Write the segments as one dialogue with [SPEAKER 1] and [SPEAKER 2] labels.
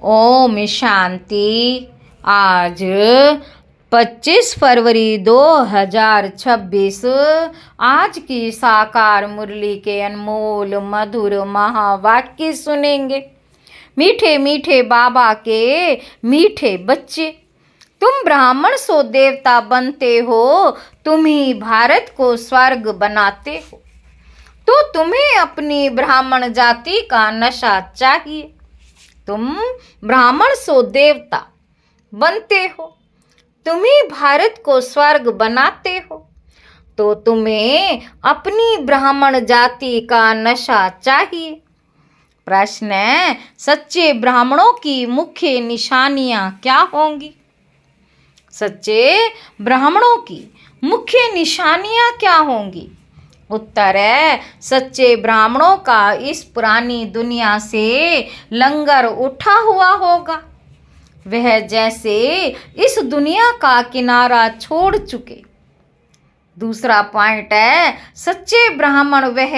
[SPEAKER 1] ओम शांति। आज 25 फरवरी 2026 आज की साकार मुरली के अनमोल मधुर महावाक्य सुनेंगे। मीठे मीठे बाबा के मीठे बच्चे, तुम ब्राह्मण सो देवता बनते हो, तुम ही भारत को स्वर्ग बनाते हो। तो तुम्हें अपनी ब्राह्मण जाति का नशा चाहिए। तुम ब्राह्मण सो देवता बनते हो, तुम ही भारत को स्वर्ग बनाते हो। तो तुम्हें अपनी ब्राह्मण जाति का नशा चाहिए। प्रश्न है, सच्चे ब्राह्मणों की मुख्य निशानियां क्या होंगी? सच्चे ब्राह्मणों की मुख्य निशानियां क्या होंगी? उत्तर है, सच्चे ब्राह्मणों का इस पुरानी दुनिया से लंगर उठा हुआ होगा। वह जैसे इस दुनिया का किनारा छोड़ चुके। दूसरा पॉइंट है, सच्चे ब्राह्मण वह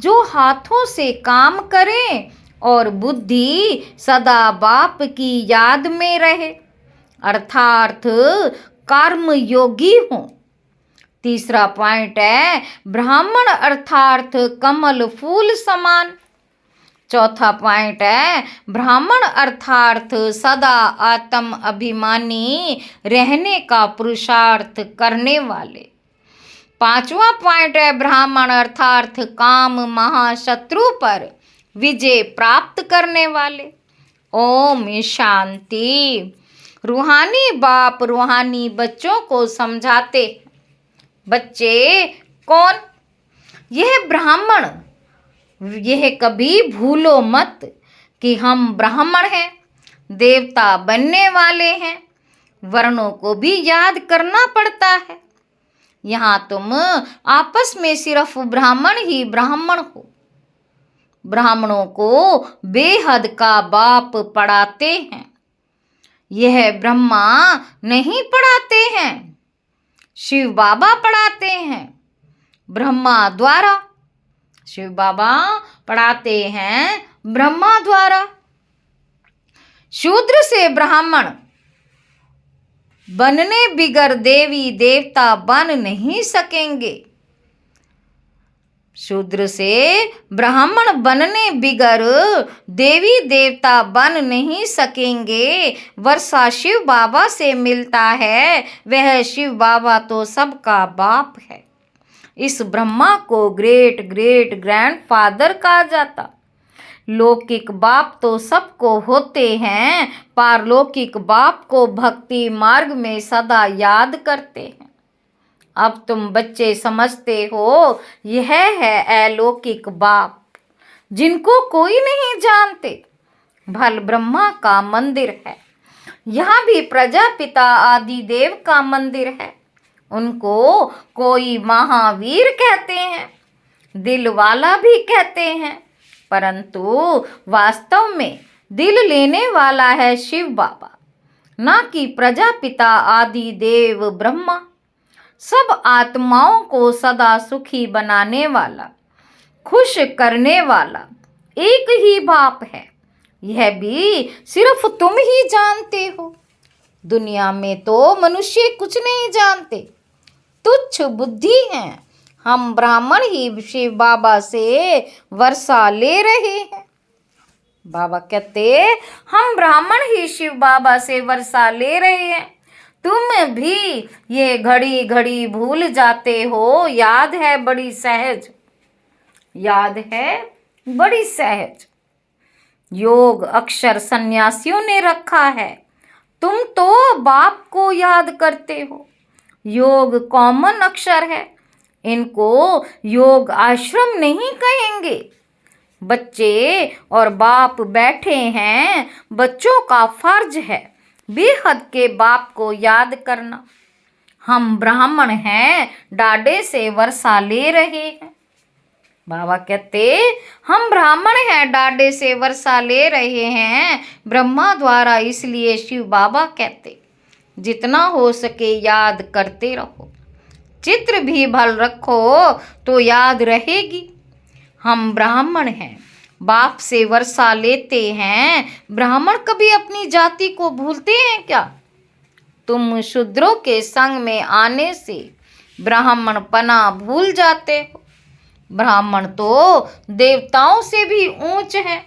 [SPEAKER 1] जो हाथों से काम करें और बुद्धि सदा बाप की याद में रहे, अर्थात कर्म योगी हों। तीसरा पॉइंट है, ब्राह्मण अर्थात कमल फूल समान। चौथा पॉइंट है, ब्राह्मण अर्थात सदा आत्म अभिमानी रहने का पुरुषार्थ करने वाले। पांचवा पॉइंट है, ब्राह्मण अर्थात काम महाशत्रु पर विजय प्राप्त करने वाले। ओम शांति। रूहानी बाप रूहानी बच्चों को समझाते। बच्चे कौन? यह ब्राह्मण। यह कभी भूलो मत कि हम ब्राह्मण हैं, देवता बनने वाले हैं। वर्णों को भी याद करना पड़ता है। यहाँ तुम आपस में सिर्फ ब्राह्मण ही ब्राह्मण हो। ब्राह्मणों को बेहद का बाप पढ़ाते हैं। यह ब्रह्मा नहीं पढ़ाते हैं, शिव बाबा पढ़ाते हैं ब्रह्मा द्वारा। शिव बाबा पढ़ाते हैं ब्रह्मा द्वारा। शूद्र से ब्राह्मण बनने बिगर देवी देवता बन नहीं सकेंगे। शूद्र से ब्राह्मण बनने बिगर देवी देवता बन नहीं सकेंगे। वर्षा शिव बाबा से मिलता है, वह शिव बाबा तो सबका बाप है। इस ब्रह्मा को ग्रेट ग्रेट ग्रैंडफादर कहा जाता। लौकिक बाप तो सबको होते हैं, पारलौकिक बाप को भक्ति मार्ग में सदा याद करते हैं। अब तुम बच्चे समझते हो, यह है अलौकिक बाप जिनको कोई नहीं जानते। भल ब्रह्मा का मंदिर है, यहाँ भी प्रजापिता आदि देव का मंदिर है। उनको कोई महावीर कहते हैं, दिल वाला भी कहते हैं, परंतु वास्तव में दिल लेने वाला है शिव बाबा, ना कि प्रजापिता आदि देव ब्रह्मा। सब आत्माओं को सदा सुखी बनाने वाला, खुश करने वाला एक ही बाप है। यह भी सिर्फ तुम ही जानते हो। दुनिया में तो मनुष्य कुछ नहीं जानते, तुच्छ बुद्धि हैं। हम ब्राह्मण ही शिव बाबा से वर्षा ले रहे हैं। बाबा कहते, हम ब्राह्मण ही शिव बाबा से वर्षा ले रहे हैं। तुम भी ये घड़ी घड़ी भूल जाते हो। याद है बड़ी सहज, याद है बड़ी सहज। योग अक्षर सन्यासियों ने रखा है, तुम तो बाप को याद करते हो। योग कॉमन अक्षर है, इनको योग आश्रम नहीं कहेंगे। बच्चे और बाप बैठे हैं, बच्चों का फर्ज है बेहद के बाप को याद करना। हम ब्राह्मण हैं, डाडे से वर्षा ले रहे हैं। बाबा कहते, हम ब्राह्मण हैं, डाडे से वर्षा ले रहे हैं ब्रह्मा द्वारा, इसलिए शिव बाबा कहते, जितना हो सके याद करते रहो। चित्र भी भल रखो तो याद रहेगी। हम ब्राह्मण हैं, बाप से वर्षा लेते हैं। ब्राह्मण कभी अपनी जाति को भूलते हैं क्या? तुम शूद्रों के संग में आने से ब्राह्मण पना भूल जाते हो। ब्राह्मण तो देवताओं से भी ऊंच हैं,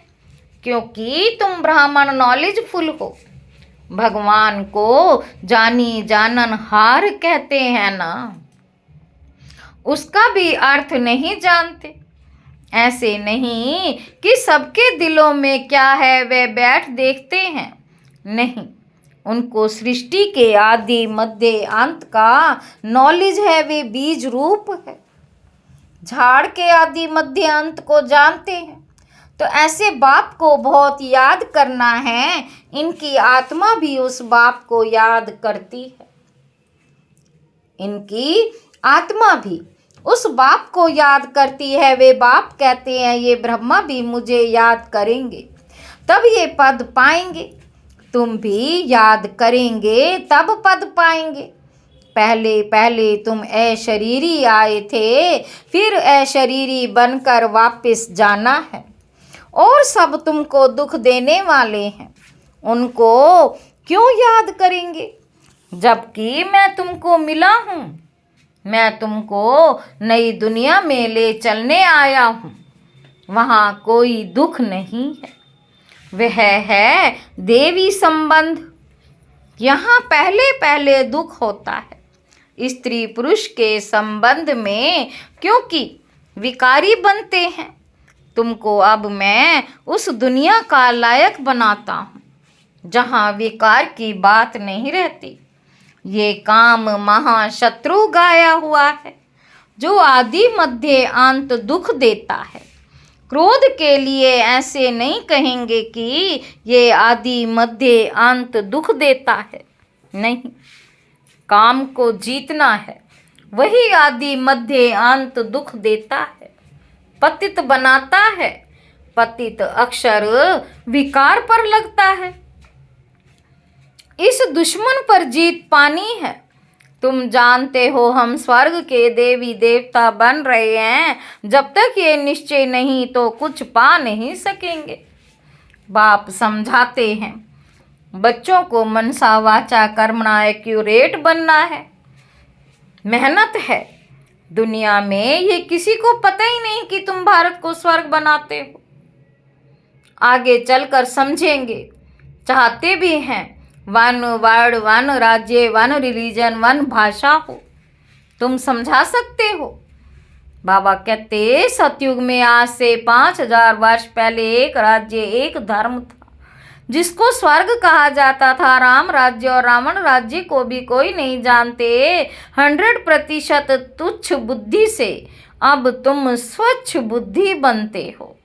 [SPEAKER 1] क्योंकि तुम ब्राह्मण नॉलेजफुल हो। भगवान को जानी जानन हार कहते हैं ना, उसका भी अर्थ नहीं जानते। ऐसे नहीं कि सबके दिलों में क्या है वे बैठ देखते हैं, नहीं, उनको सृष्टि के आदि मध्य अंत का नॉलेज है। वे बीज रूप है, झाड़ के आदि मध्य अंत को जानते हैं। तो ऐसे बाप को बहुत याद करना है। इनकी आत्मा भी उस बाप को याद करती है। इनकी आत्मा भी उस बाप को याद करती है। वे बाप कहते हैं ये ब्रह्मा भी मुझे याद करेंगे तब ये पद पाएंगे। तुम भी याद करेंगे तब पद पाएंगे। पहले पहले तुम अशरीरी आए थे, फिर अशरीरी बनकर वापस जाना है। और सब तुमको दुख देने वाले हैं, उनको क्यों याद करेंगे? जबकि मैं तुमको मिला हूँ, मैं तुमको नई दुनिया में ले चलने आया हूँ। वहाँ कोई दुख नहीं है, वह है देवी संबंध। यहाँ पहले पहले दुख होता है स्त्री पुरुष के संबंध में, क्योंकि विकारी बनते हैं। तुमको अब मैं उस दुनिया का लायक बनाता हूँ जहाँ विकार की बात नहीं रहती। ये काम महाशत्रु गाया हुआ है, जो आदि मध्य अंत दुख देता है। क्रोध के लिए ऐसे नहीं कहेंगे कि ये आदि मध्य अंत दुख देता है, नहीं, काम को जीतना है, वही आदि मध्य अंत दुख देता है, पतित बनाता है। पतित अक्षर विकार पर लगता है। इस दुश्मन पर जीत पानी है। तुम जानते हो हम स्वर्ग के देवी देवता बन रहे हैं। जब तक ये निश्चय नहीं तो कुछ पा नहीं सकेंगे। बाप समझाते हैं बच्चों को मनसा वाचा कर्मणा एक्यूरेट बनना है, मेहनत है। दुनिया में ये किसी को पता ही नहीं कि तुम भारत को स्वर्ग बनाते हो। आगे चलकर समझेंगे, चाहते भी हैं। वन वर्ड, वन राज्य, वन रिलीजन, वन भाषा हो, तुम समझा सकते हो। बाबा कहते सतयुग में आज से 5000 वर्ष पहले एक राज्य, एक धर्म था जिसको स्वर्ग कहा जाता था। राम राज्य और रावण राज्य को भी कोई नहीं जानते। 100% तुच्छ बुद्धि से अब तुम स्वच्छ बुद्धि बनते हो,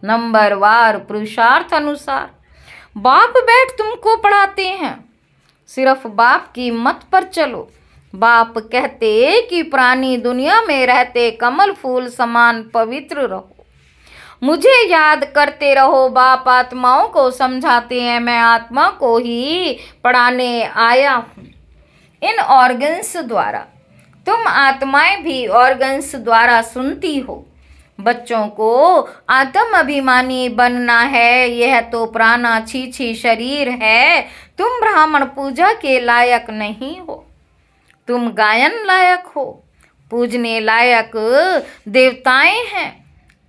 [SPEAKER 1] नंबरवार पुरुषार्थ अनुसार। बाप बैठ तुमको पढ़ाते हैं, सिर्फ बाप की मत पर चलो। बाप कहते कि पुरानी दुनिया में रहते कमल फूल समान पवित्र रहो, मुझे याद करते रहो। बाप आत्माओं को समझाते हैं, मैं आत्मा को ही पढ़ाने आया हूँ। इन ऑर्गन्स द्वारा तुम आत्माएं भी ऑर्गन्स द्वारा सुनती हो। बच्चों को आत्म अभिमानी बनना है। यह तो पुराना छीछी शरीर है। तुम ब्राह्मण पूजा के लायक नहीं हो, तुम गायन लायक हो, पूजने लायक देवताएं हैं।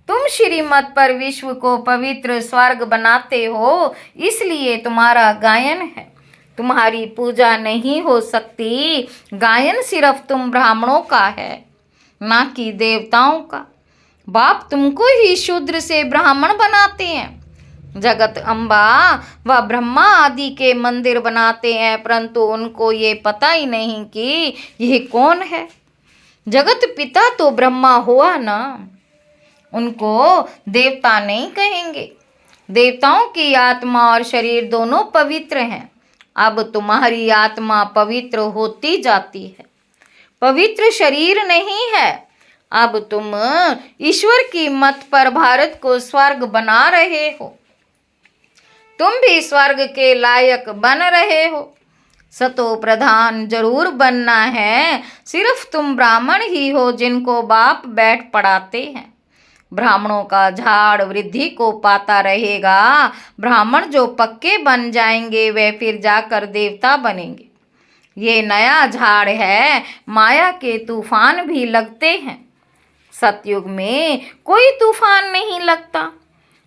[SPEAKER 1] तुम श्रीमत पर विश्व को पवित्र स्वर्ग बनाते हो, इसलिए तुम्हारा गायन है। तुम्हारी पूजा नहीं हो सकती। गायन सिर्फ तुम ब्राह्मणों का है, ना कि देवताओं का। बाप तुमको ही शूद्र से ब्राह्मण बनाते हैं। जगत अम्बा व ब्रह्मा आदि के मंदिर बनाते हैं, परंतु उनको ये पता ही नहीं कि यह कौन है। जगत पिता तो ब्रह्मा हुआ ना, उनको देवता नहीं कहेंगे। देवताओं की आत्मा और शरीर दोनों पवित्र हैं। अब तुम्हारी आत्मा पवित्र होती जाती है, पवित्र शरीर नहीं है। अब तुम ईश्वर की मत पर भारत को स्वर्ग बना रहे हो। तुम भी स्वर्ग के लायक बन रहे हो। सतो प्रधान जरूर बनना है। सिर्फ तुम ब्राह्मण ही हो जिनको बाप बैठ पढ़ाते हैं। ब्राह्मणों का झाड़ वृद्धि को पाता रहेगा। ब्राह्मण जो पक्के बन जाएंगे वे फिर जाकर देवता बनेंगे। ये नया झाड़ है, माया के तूफान भी लगते हैं। सतयुग में कोई तूफान नहीं लगता।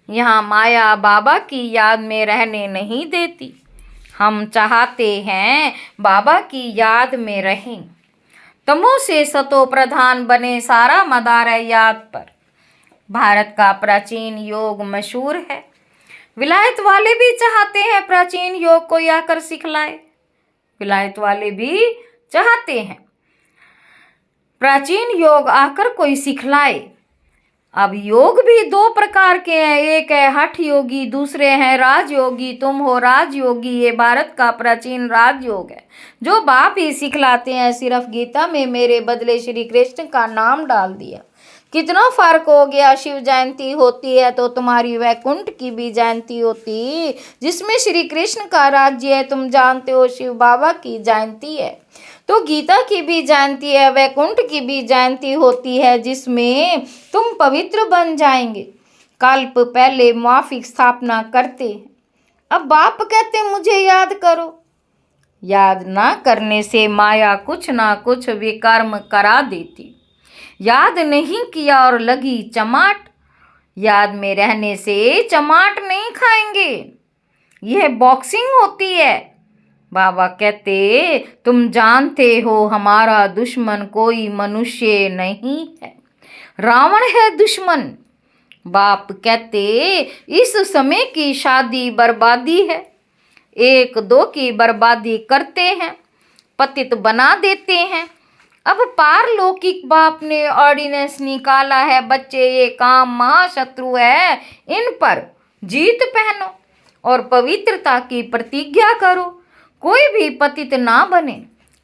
[SPEAKER 1] यहाँ माया बाबा की याद में रहने नहीं देती। हम चाहते हैं बाबा की याद में रहें। तमो से सतो प्रधान बने, सारा मदार है याद पर। भारत का प्राचीन योग मशहूर है। विलायत वाले भी चाहते हैं प्राचीन योग को आकर सिखलाए। विलायत वाले भी चाहते हैं प्राचीन योग आकर कोई सिखलाए। अब योग भी दो प्रकार के हैं, एक है हठ योगी, दूसरे हैं राजयोगी। तुम हो राजयोगी। ये भारत का प्राचीन राजयोग है जो बाप ही सिखलाते हैं। सिर्फ गीता में मेरे बदले श्री कृष्ण का नाम डाल दिया। कितना फर्क हो गया। शिव जयंती होती है तो तुम्हारी वैकुंठ की भी जयंती होती, जिसमें श्री कृष्ण का राज्य है। तुम जानते हो शिव बाबा की जयंती है तो गीता की भी जयंती है, वैकुंठ की भी जयंती होती है, जिसमें तुम पवित्र बन जाएंगे। कल्प पहले माफिक स्थापना करते हैं। अब बाप कहते मुझे याद करो। याद ना करने से माया कुछ ना कुछ विकर्म करा देती। याद नहीं किया और लगी चमाट। याद में रहने से चमाट नहीं खाएंगे। यह बॉक्सिंग होती है। बाबा कहते तुम जानते हो हमारा दुश्मन कोई मनुष्य नहीं है, रावण है दुश्मन। बाप कहते इस समय की शादी बर्बादी है। एक दो की बर्बादी करते हैं, पतित बना देते हैं। अब पारलौकिक बाप ने ऑर्डिनेंस निकाला है, बच्चे ये काम महाशत्रु है, इन पर जीत पहनो और पवित्रता की प्रतिज्ञा करो। कोई भी पतित ना बने।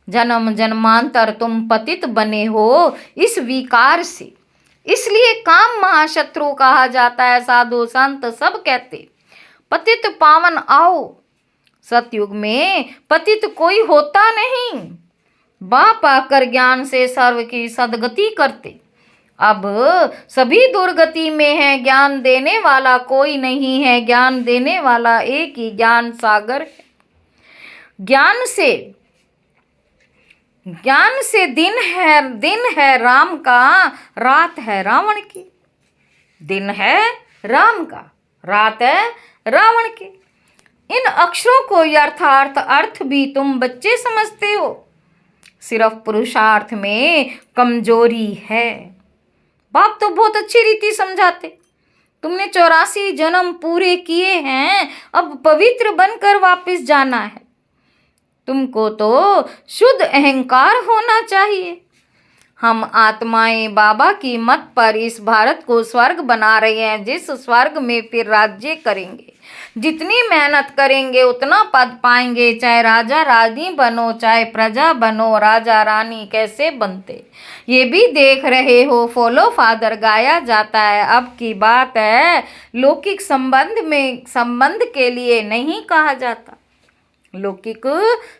[SPEAKER 1] जन्म जन्मांतर तुम पतित बने हो इस विकार से, इसलिए काम महाशत्रु कहा जाता है। साधु संत सब कहते पतित पावन आओ। सतयुग में पतित कोई होता नहीं। बाप आकर ज्ञान से सर्व की सदगति करते। अब सभी दुर्गति में है, ज्ञान देने वाला कोई नहीं है। ज्ञान देने वाला एक ही ज्ञान सागर है। ज्ञान से दिन है राम का, रात है रावण की। दिन है राम का, रात है रावण की। इन अक्षरों को यथार्थ अर्थ भी तुम बच्चे समझते हो। सिर्फ पुरुषार्थ में कमजोरी है। बाप तो बहुत अच्छी रीति समझाते। तुमने 84 जन्म पूरे किए हैं, अब पवित्र बनकर वापस जाना है। तुमको तो शुद्ध अहंकार होना चाहिए। हम आत्माएं बाबा की मत पर इस भारत को स्वर्ग बना रहे हैं, जिस स्वर्ग में फिर राज्य करेंगे। जितनी मेहनत करेंगे उतना पद पाएंगे। चाहे राजा रानी बनो, चाहे प्रजा बनो, राजा रानी कैसे बनते ये भी देख रहे हो। फॉलो फादर गाया जाता है। अब की बात है, लौकिक संबंध के लिए नहीं कहा जाता। लौकिक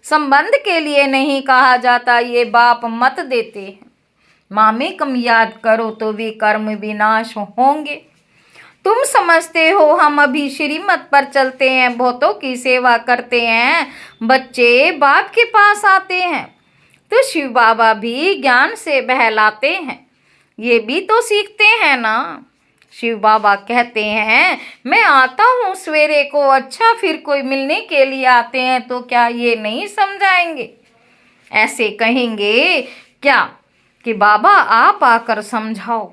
[SPEAKER 1] संबंध के लिए नहीं कहा जाता। ये बाप मत देते हैं। मामेकम याद करो तो वे कर्म विनाश होंगे। तुम समझते हो हम अभी श्रीमत पर चलते हैं, बहुतों की सेवा करते हैं। बच्चे बाप के पास आते हैं तो शिव बाबा भी ज्ञान से बहलाते हैं। ये भी तो सीखते हैं ना। शिव बाबा कहते हैं मैं आता हूँ सवेरे को, अच्छा फिर कोई मिलने के लिए आते हैं तो क्या ये नहीं समझाएंगे? ऐसे कहेंगे क्या कि बाबा आप आकर समझाओ?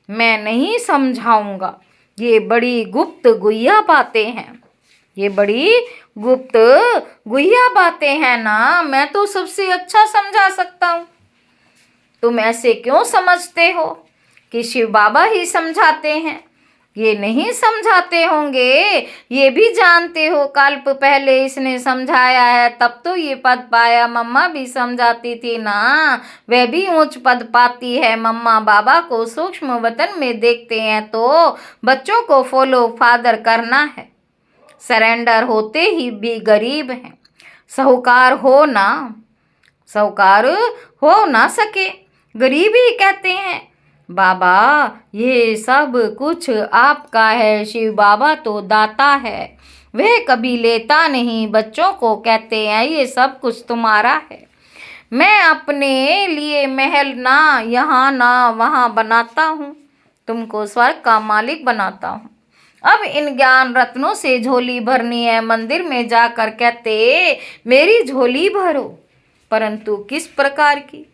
[SPEAKER 1] मैं नहीं समझाऊंगा। ये बड़ी गुप्त गुह्या बातें हैं। ये बड़ी गुप्त गुह्या बातें हैं ना। मैं तो सबसे अच्छा समझा सकता हूँ। तुम ऐसे क्यों समझते हो कि शिव बाबा ही समझाते हैं? ये नहीं समझाते होंगे। ये भी जानते हो कल्प पहले इसने समझाया है, तब तो ये पद पाया। मम्मा भी समझाती थी ना, वह भी ऊंच पद पाती है। मम्मा बाबा को सूक्ष्म वतन में देखते हैं तो बच्चों को फॉलो फादर करना है। सरेंडर होते ही भी गरीब हैं। साहूकार हो ना सके, गरीब ही कहते हैं। बाबा ये सब कुछ आपका है, शिव बाबा तो दाता है, वह कभी लेता नहीं। बच्चों को कहते हैं ये सब कुछ तुम्हारा है। मैं अपने लिए महल ना यहाँ ना वहाँ बनाता हूँ, तुमको स्वर्ग का मालिक बनाता हूँ। अब इन ज्ञान रत्नों से झोली भरनी है। मंदिर में जाकर कहते मेरी झोली भरो, परंतु किस प्रकार की,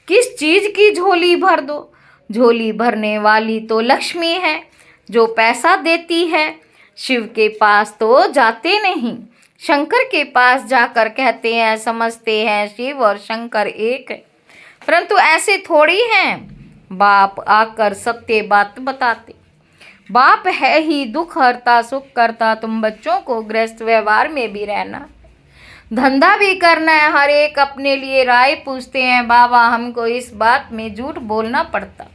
[SPEAKER 1] किस चीज की झोली भर दो। झोली भरने वाली तो लक्ष्मी है जो पैसा देती है। शिव के पास तो जाते नहीं, शंकर के पास जाकर कहते हैं समझते हैं शिव और शंकर एक है, परंतु ऐसे थोड़ी हैं। बाप आकर सत्य बात बताते। बाप है ही दुख हरता सुख करता। तुम बच्चों को गृहस्थ व्यवहार में भी रहना, धंधा भी करना है। हर एक अपने लिए राय पूछते हैं। बाबा हमको इस बात में झूठ बोलना पड़ता।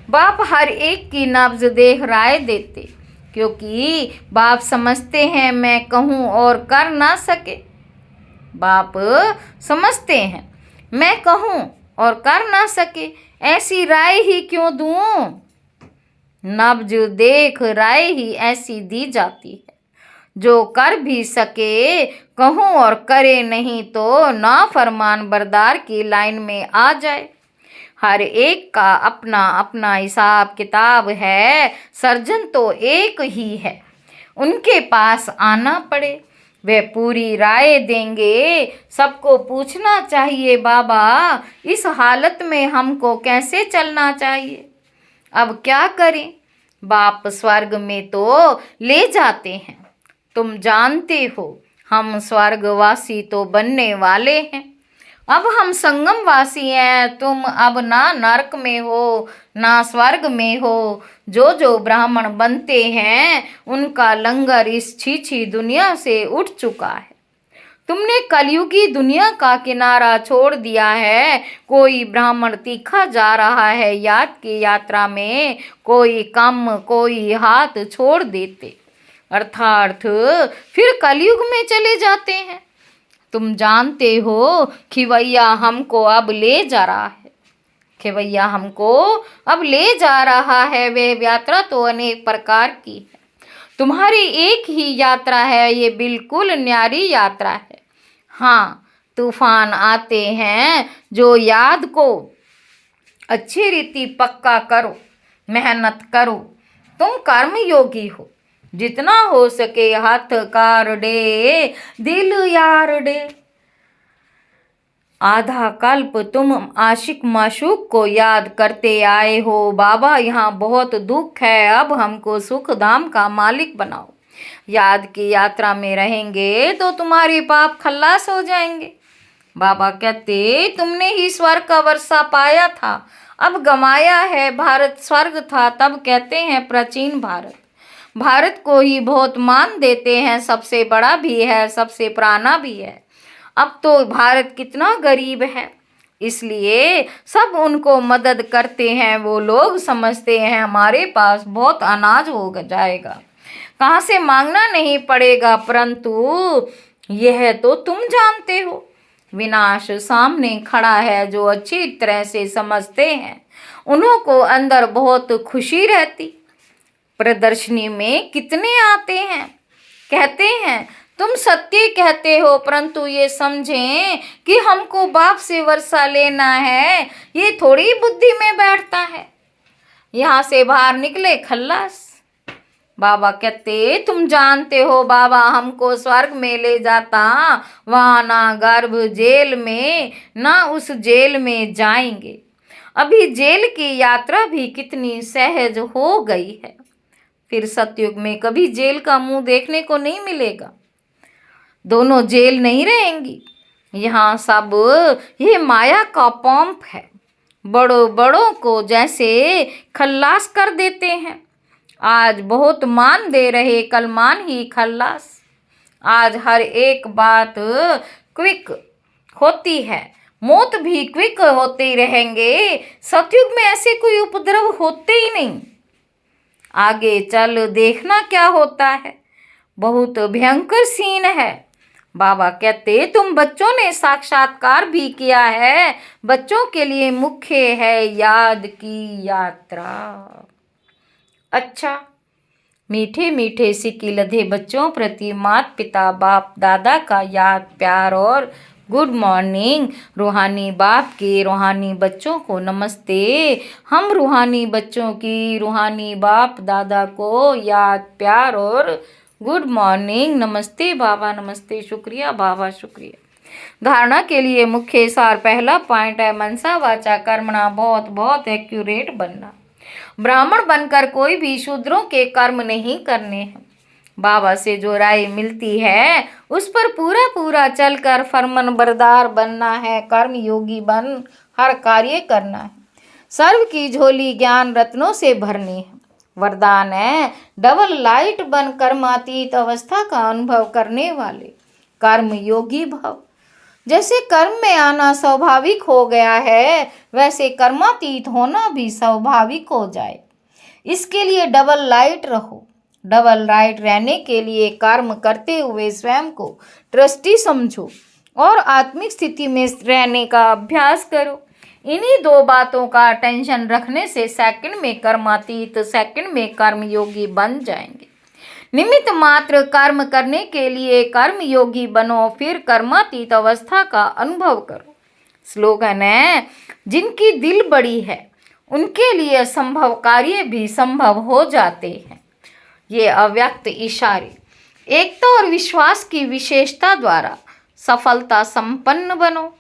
[SPEAKER 1] बाप हर एक की नब्ज देख राय देते, क्योंकि बाप समझते हैं मैं कहूँ और कर ना सके। बाप समझते हैं मैं कहूँ और कर ना सके, ऐसी राय ही क्यों दूँ। नब्ज देख राय ही ऐसी दी जाती है, जो कर भी सके कहूँ और करे नहीं तो नाफरमान बरदार की लाइन में आ जाए। हर एक का अपना अपना हिसाब किताब है, सर्जन तो एक ही है। उनके पास आना पड़े, वे पूरी राय देंगे। सबको पूछना चाहिए बाबा इस हालत में हमको कैसे चलना चाहिए, अब क्या करें। बाप स्वर्ग में तो ले जाते हैं, तुम जानते हो हम स्वर्गवासी तो बनने वाले हैं। अब हम संगमवासी हैं, तुम अब ना नरक में हो ना स्वर्ग में हो। जो जो ब्राह्मण बनते हैं उनका लंगर इस छीछी दुनिया से उठ चुका है। तुमने कलयुगी दुनिया का किनारा छोड़ दिया है। कोई ब्राह्मण तीखा जा रहा है याद की यात्रा में, कोई कम कोई हाथ छोड़ देते, अर्थात फिर कलयुग में चले जाते हैं। तुम जानते हो खिवैया हमको अब ले जा रहा है, खिवैया हमको अब ले जा रहा है। वह यात्रा तो अनेक प्रकार की है, तुम्हारी एक ही यात्रा है, ये बिल्कुल न्यारी यात्रा है। हाँ तूफान आते हैं, जो याद को अच्छी रीति पक्का करो, मेहनत करो। तुम कर्म योगी हो, जितना हो सके हाथ कार डे दिल यार डे। आधा कल्प तुम आशिक माशूक को याद करते आए हो। बाबा यहाँ बहुत दुख है, अब हमको सुख धाम का मालिक बनाओ। याद की यात्रा में रहेंगे तो तुम्हारे पाप खल्लास हो जाएंगे। बाबा कहते तुमने ही स्वर्ग का वर्षा पाया था, अब गमाया है। भारत स्वर्ग था तब कहते हैं प्राचीन भारत। भारत को ही बहुत मान देते हैं, सबसे बड़ा भी है सबसे पुराना भी है। अब तो भारत कितना गरीब है, इसलिए सब उनको मदद करते हैं। वो लोग समझते हैं हमारे पास बहुत अनाज हो जाएगा, कहाँ से मांगना नहीं पड़ेगा, परंतु यह तो तुम जानते हो विनाश सामने खड़ा है। जो अच्छी तरह से समझते हैं उन्हों को अंदर बहुत खुशी रहती। प्रदर्शनी में कितने आते हैं, कहते हैं तुम सत्य कहते हो, परंतु ये समझें कि हमको बाप से वर्षा लेना है, ये थोड़ी बुद्धि में बैठता है। यहाँ से बाहर निकले खल्लास। बाबा कहते तुम जानते हो बाबा हमको स्वर्ग में ले जाता, वहाँ ना गर्भ जेल में ना उस जेल में जाएंगे। अभी जेल की यात्रा भी कितनी सहज हो गई है, फिर सतयुग में कभी जेल का मुंह देखने को नहीं मिलेगा। दोनों जेल नहीं रहेंगी, यहाँ सब ये माया का पंप है। बड़ों बड़ों को जैसे खल्लास कर देते हैं, आज बहुत मान दे रहे कल मान ही खल्लास। आज हर एक बात क्विक होती है, मौत भी क्विक होते रहेंगे। सतयुग में ऐसे कोई उपद्रव होते ही नहीं। आगे चल देखना क्या होता है, बहुत भयंकर सीन है। बाबा कहते तुम बच्चों ने साक्षात्कार भी किया है, बच्चों के लिए मुख्य है याद की यात्रा। अच्छा, मीठे मीठे सिक्के लधे बच्चों प्रति माता पिता बाप दादा का याद प्यार और गुड मॉर्निंग। रूहानी बाप के रूहानी बच्चों को नमस्ते। हम रूहानी बच्चों की रूहानी बाप दादा को याद प्यार और गुड मॉर्निंग। नमस्ते बाबा, नमस्ते, शुक्रिया बाबा, शुक्रिया। धारणा के लिए मुख्य सार, पहला पॉइंट है मनसा वाचा कर्मणा, बहुत बहुत एक्यूरेट बनना। ब्राह्मण बनकर कोई भी शूद्रों के कर्म नहीं करने हैं। बाबा से जो राय मिलती है उस पर पूरा पूरा चलकर फरमान बरदार बनना है। कर्म योगी बन हर कार्य करना है। सर्व की झोली ज्ञान रत्नों से भरनी है। वरदान है डबल लाइट बन कर्मातीत अवस्था का अनुभव करने वाले। कर्म योगी भव। जैसे कर्म में आना स्वाभाविक हो गया है वैसे कर्मातीत होना भी स्वाभाविक हो जाए। इसके लिए डबल लाइट रहो। डबल लाइट रहने के लिए कर्म करते हुए स्वयं को ट्रस्टी समझो और आत्मिक स्थिति में रहने का अभ्यास करो। इन्हीं दो बातों का टेंशन रखने से सेकंड में कर्मातीत, सेकंड में कर्म योगी बन जाएंगे। निमित्त मात्र कर्म करने के लिए कर्म योगी बनो, फिर कर्मातीत अवस्था का अनुभव करो। स्लोगन है जिनकी दिल बड़ी है उनके लिए असंभव कार्य भी संभव हो जाते हैं। ये अव्यक्त इशारे एकता और विश्वास की विशेषता द्वारा सफलता संपन्न बनो।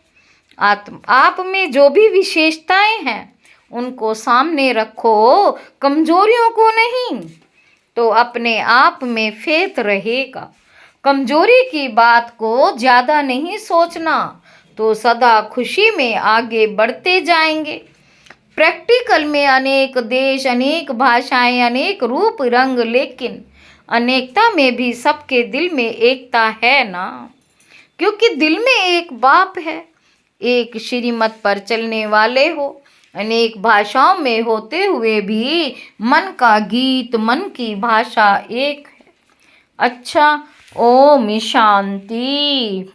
[SPEAKER 1] आप में जो भी विशेषताएं हैं उनको सामने रखो, कमजोरियों को नहीं। तो अपने आप में फेथ रहेगा। कमजोरी की बात को ज़्यादा नहीं सोचना, तो सदा खुशी में आगे बढ़ते जाएंगे। प्रैक्टिकल में अनेक देश, अनेक भाषाएं, अनेक रूप रंग, लेकिन अनेकता में भी सबके दिल में एकता है ना, क्योंकि दिल में एक बाप है। एक श्रीमत पर चलने वाले हो, अनेक भाषाओं में होते हुए भी मन का गीत, मन की भाषा एक है। अच्छा, ओम शांति।